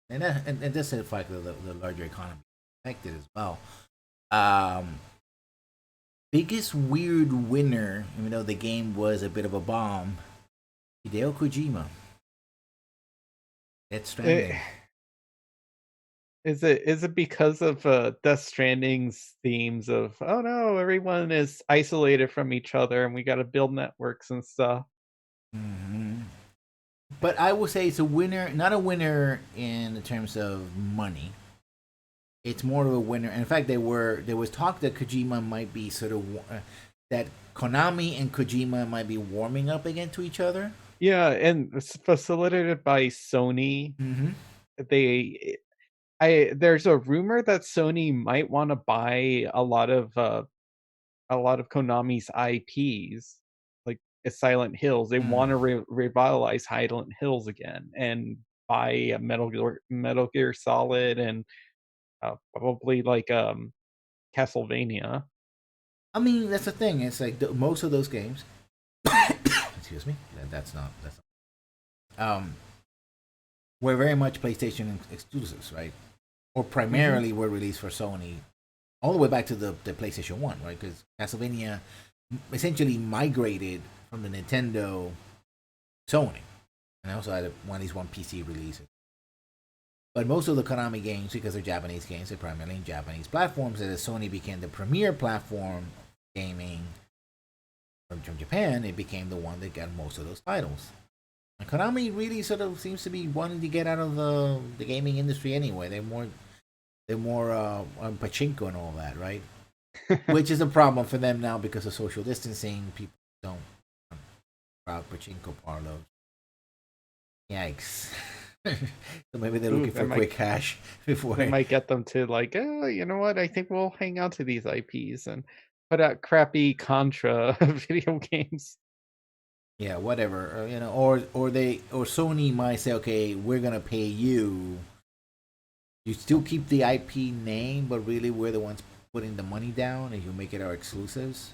and this is the fact that the larger economy affected as well. Um, Biggest weird winner, even though the game was a bit of a bomb, Hideo Kojima. Death Eh, Stranding. is it because of Death Stranding's themes of, oh no, everyone is isolated from each other and we got to build networks and stuff? Hmm. But I will say it's a winner, not a winner in terms of money. It's more of a winner. In fact, there was talk that Kojima might be that Konami and Kojima might be warming up again to each other. Yeah, and it's facilitated by Sony. Mm-hmm. They I There's a rumor that Sony might want to buy a lot of Konami's IPs, like Silent Hills. They want to revitalize Silent Hills again and buy Metal Gear Solid and probably like Castlevania. I mean, that's the thing. It's like most of those games. Excuse me. That's not. That's not, were very much PlayStation exclusives, right? Or Hmm. primarily were released for Sony, all the way back to the PlayStation One, right? Because Castlevania essentially migrated from the Nintendo Sony, and also had one of these one PC releases. But most of the Konami games, because they're Japanese games, they're primarily in Japanese platforms. And as Sony became the premier platform of gaming from Japan, it became the one that got most of those titles. And Konami really sort of seems to be wanting to get out of the gaming industry anyway. They're more on pachinko and all that, right? Which is a problem for them now because of social distancing. People don't crowd pachinko parlors. Yikes! So maybe they're Ooh, looking for quick cash that before. might get them to like, oh, you know what? I think we'll hang on to these IPs and put out crappy Contra video games. Yeah, whatever. Or Sony might say, okay, we're gonna pay you. You still keep the IP name, but really we're the ones putting the money down, and you make it our exclusives.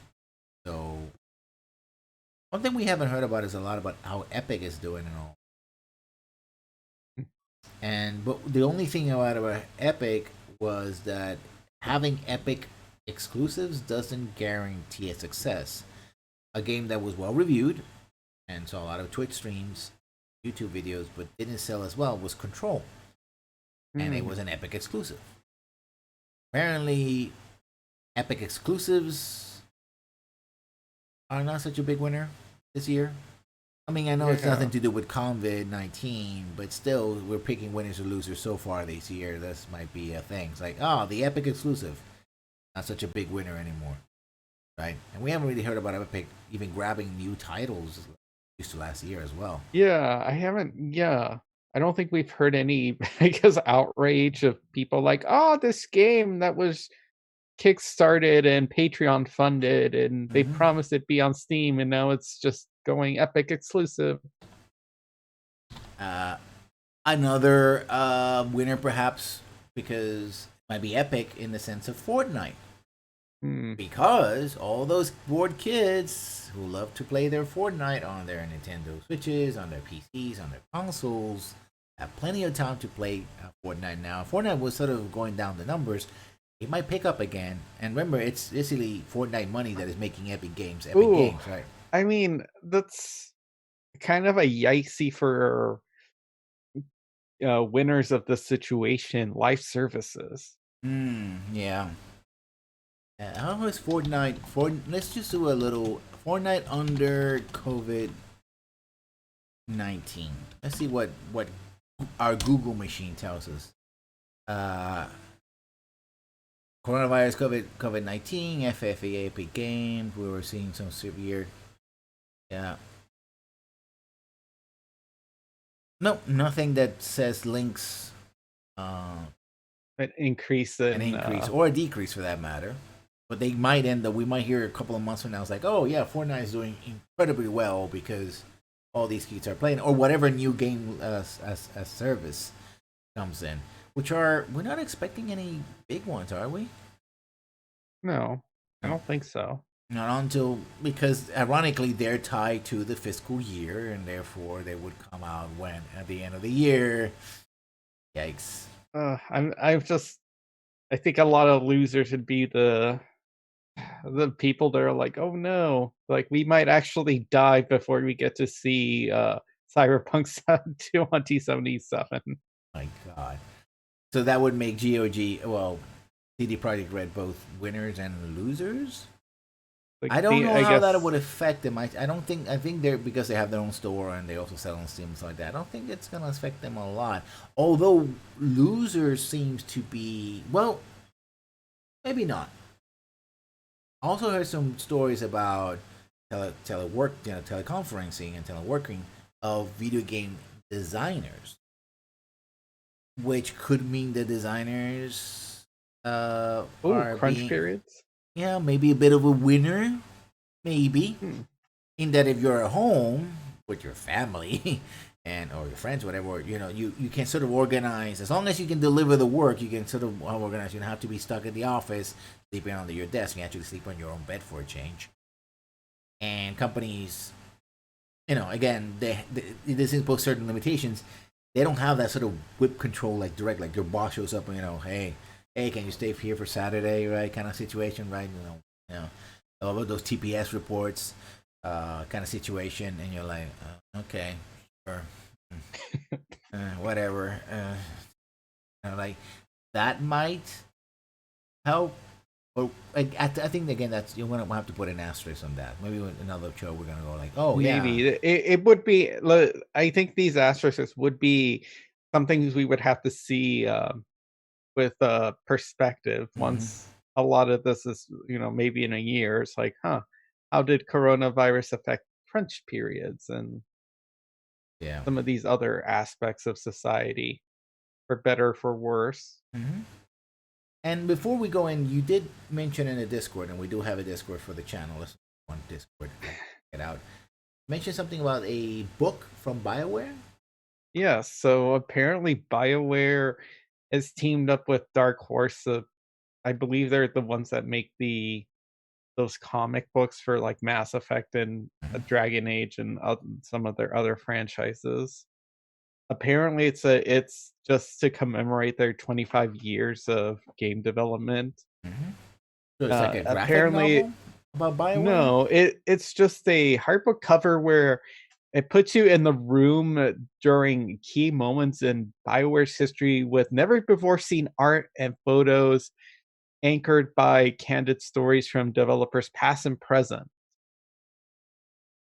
So one thing we haven't heard about is a lot about how Epic is doing and all. And but the only thing about Epic was that having Epic exclusives doesn't guarantee a success. A game that was well reviewed and saw a lot of Twitch streams, YouTube videos, but didn't sell as well was Control, and it Hmm. was an Epic exclusive. Apparently, Epic exclusives are not such a big winner this year. I mean, I know it's nothing Yeah. to do with COVID-19, but still, we're picking winners or losers so far this year. This might be a thing. It's like, oh, the Epic exclusive, not such a big winner anymore, right? And we haven't really heard about Epic even grabbing new titles used to last year as well. Yeah, I haven't. Yeah, I don't think we've heard any, I guess, outrage of people like, "Oh, this game that was kickstarted and Patreon funded, and they Mm-hmm. promised it'd be on Steam, and now it's just going Epic exclusive." Uh, Another winner, perhaps, because it might be Epic in the sense of Fortnite. Hmm. Because all those bored kids who love to play their Fortnite on their Nintendo Switches, on their PCs, on their consoles, have plenty of time to play Fortnite now. Fortnite was sort of going down the numbers. It might pick up again. And remember, it's basically Fortnite money that is making Epic Ooh, Games, right? I mean, that's kind of a yikesy for winners of the situation, life services. Yeah. How is Fortnite? Let's just do a little Fortnite under COVID-19. Let's see what our Google machine tells us. Uh, Coronavirus, COVID-19, FFA, Epic Games. We were seeing some severe. Yeah. Nope, nothing that says links. Uh, An increase an in increase or a decrease for that matter. But they might end up. We might hear a couple of months from now. It's like, oh yeah, Fortnite is doing incredibly well because all these kids are playing, or whatever new game as service comes in. Which are we're not expecting any big ones, are we? no, I No, don't think so. not until because ironically they're tied to the fiscal year, and therefore they would come out when at the end of the year. Yikes. I'm just I think a lot of losers would be the people that are like, "Oh no, like we might actually die before we get to see Cyberpunk 2077." My God. So that would make GOG, well, CD Projekt Red both winners and losers. Like I don't the know I how that guess would affect them. I don't think I think they're because they have their own store and they also sell on Steam and stuff like that. I don't think it's gonna affect them a lot. Although losers seems to be well, maybe not. I also heard some stories about telework, teleconferencing and teleworking of video game designers, which could mean the designers oh, are crunch being, periods. yeah, maybe a bit of a winner, maybe. Hmm. In that if you're at home with your family and or your friends, whatever, you can sort of organize as long as you can deliver the work. You can sort of organize. You don't have to be stuck at the office sleeping under your desk. You actually sleep on your own bed for a change. And companies, again, this impose certain limitations. They don't have that sort of whip control like direct, like your boss shows up and hey, can you stay here for Saturday, right? Kind of situation, right? All of those TPS reports, kind of situation, and you're like, okay, or whatever. Like that might help. But I think again that's you're gonna have to put an asterisk on that. Maybe with another show we're gonna go like, oh yeah, Maybe it would be. I think these asterisks would be some things we would have to see with perspective mm-hmm. once a lot of this is maybe in a year. It's like, huh, how did coronavirus affect crunch periods and Yeah. some of these other aspects of society, for better or for worse? Mm-hmm. And before we go in, you did mention in the Discord, and we do have a Discord for the channel. Let's one Discord, check it out. Mention something about a book from Bioware. Yeah, so apparently BioWare has teamed up with Dark Horse. I believe they're the ones that make those comic books for like Mass Effect and Dragon Age and some of their other franchises. Apparently, it's just to commemorate their 25 years of game development. Mm-hmm. So it's like a graphic Apparently, novel about Bioware. no, it's just a hardbook cover where it puts you in the room during key moments in BioWare's history with never before seen art and photos anchored by candid stories from developers past and present.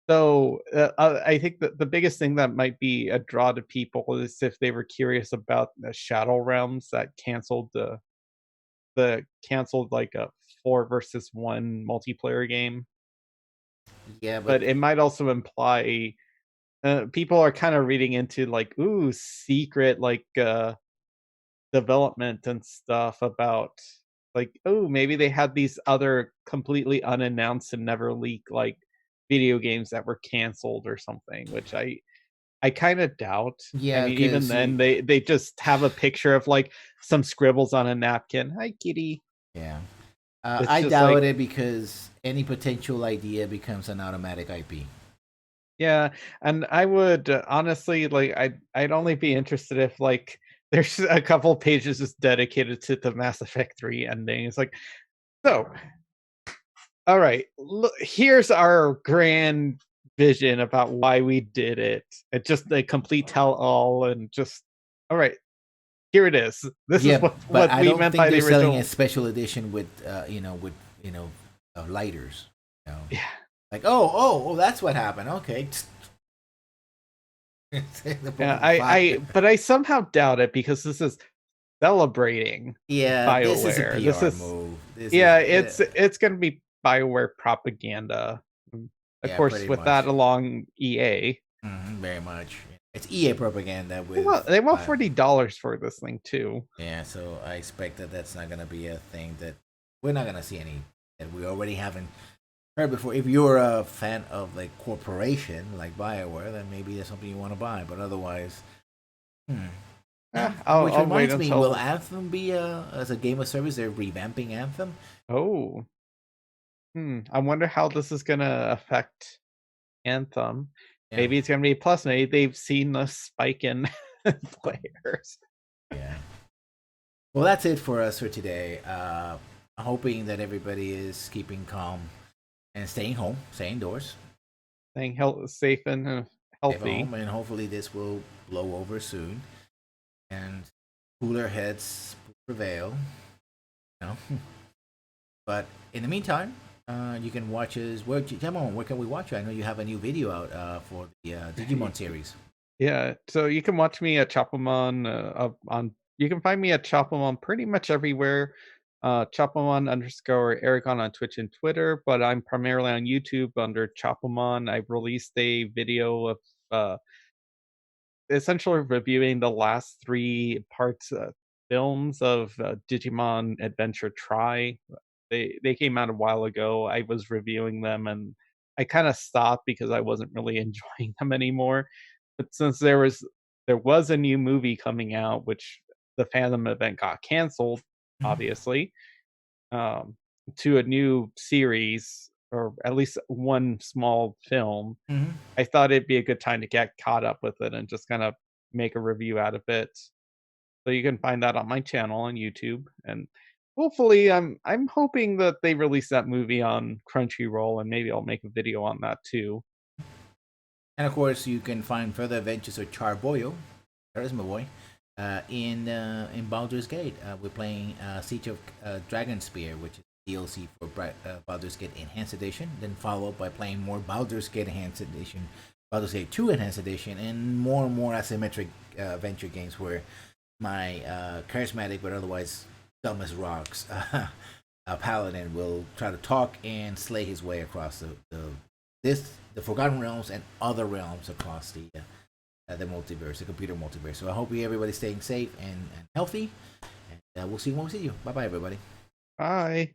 So, I think that the biggest thing that might be a draw to people is if they were curious about the Shadow Realms that canceled like a 4 versus 1 multiplayer game. Yeah, but But it might also imply people are kind of reading into like, ooh, secret like development and stuff about like, oh, maybe they had these other completely unannounced and never leaked like video games that were canceled or something, which I kind of doubt. I yeah, mean, even because then, they just have a picture of like some scribbles on a napkin. Hi, kitty. yeah, It's I just doubt like, it because any potential idea becomes an automatic IP. yeah. And I would honestly like, I'd only be interested if like there's a couple pages just dedicated to the Mass Effect 3 ending. It's like, so all right, look, here's our grand vision about why we did it. It's just a complete tell all, and just all right, here it is. This is Yeah, but what I we don't meant think by the they're selling a original. special edition with you know lighters. You know, Yeah, like oh, that's what happened. Okay, the book yeah. of the fire. But I somehow doubt it because this is celebrating Yeah, this is a BioWare. This PR is move. This is yeah. It's going to be BioWare propaganda. Of yeah, course, pretty with much. that along EA. Very much. It's EA propaganda They with. want, they want $40 for this thing too. Yeah, so I expect that that's not gonna be a thing that we're not gonna see any that we already haven't heard before. If you're a fan of like corporation like Bioware, then maybe there's something you want to buy. But otherwise, hmm. Yeah. Which I'll wait reminds me, will until. Anthem be as a game of service? They're revamping Anthem. Oh, I wonder how this is gonna affect Anthem. Yeah. Maybe it's gonna be plus. Maybe they've seen a spike in players. Yeah. Well, that's it for us for today. Hoping that everybody is keeping calm and staying home, staying indoors, Staying safe and stay at healthy. home, and hopefully this will blow over soon and cooler heads prevail. You know? But in the meantime, you can watch us. Come on, where can we watch you? I know you have a new video out for the Digimon series. Yeah, so you can watch me at Chopamon on. You can find me at Chopamon pretty much everywhere. Chopamon underscore Aragon on Twitch and Twitter, but I'm primarily on YouTube under Chopamon. I released a video of uh, essentially reviewing the last 3 parts, films of, Digimon Adventure Tri. They came out a while ago. I was reviewing them, and I kinda stopped because I wasn't really enjoying them anymore. But since there was a new movie coming out, which the Phantom event got canceled, obviously, um, to a new series, or at least one small film, Mm-hmm. I thought it'd be a good time to get caught up with it and just kind of make a review out of it. So you can find that on my channel on YouTube, and hopefully, I'm hoping that they release that movie on Crunchyroll, and maybe I'll make a video on that too. And of course, you can find further adventures of Charboyo. There's my boy. In Baldur's Gate, we're playing Siege of Dragonspear, which is DLC for Baldur's Gate Enhanced Edition. Then followed by playing more Baldur's Gate Enhanced Edition, Baldur's Gate 2 Enhanced Edition, and more asymmetric adventure games where my charismatic but otherwise dumb as rocks paladin will try to talk and slay his way across the Forgotten Realms and other realms across the multiverse, the computer multiverse. So I hope everybody's staying safe and healthy, and we'll see you when we see you. Bye bye, everybody. Bye.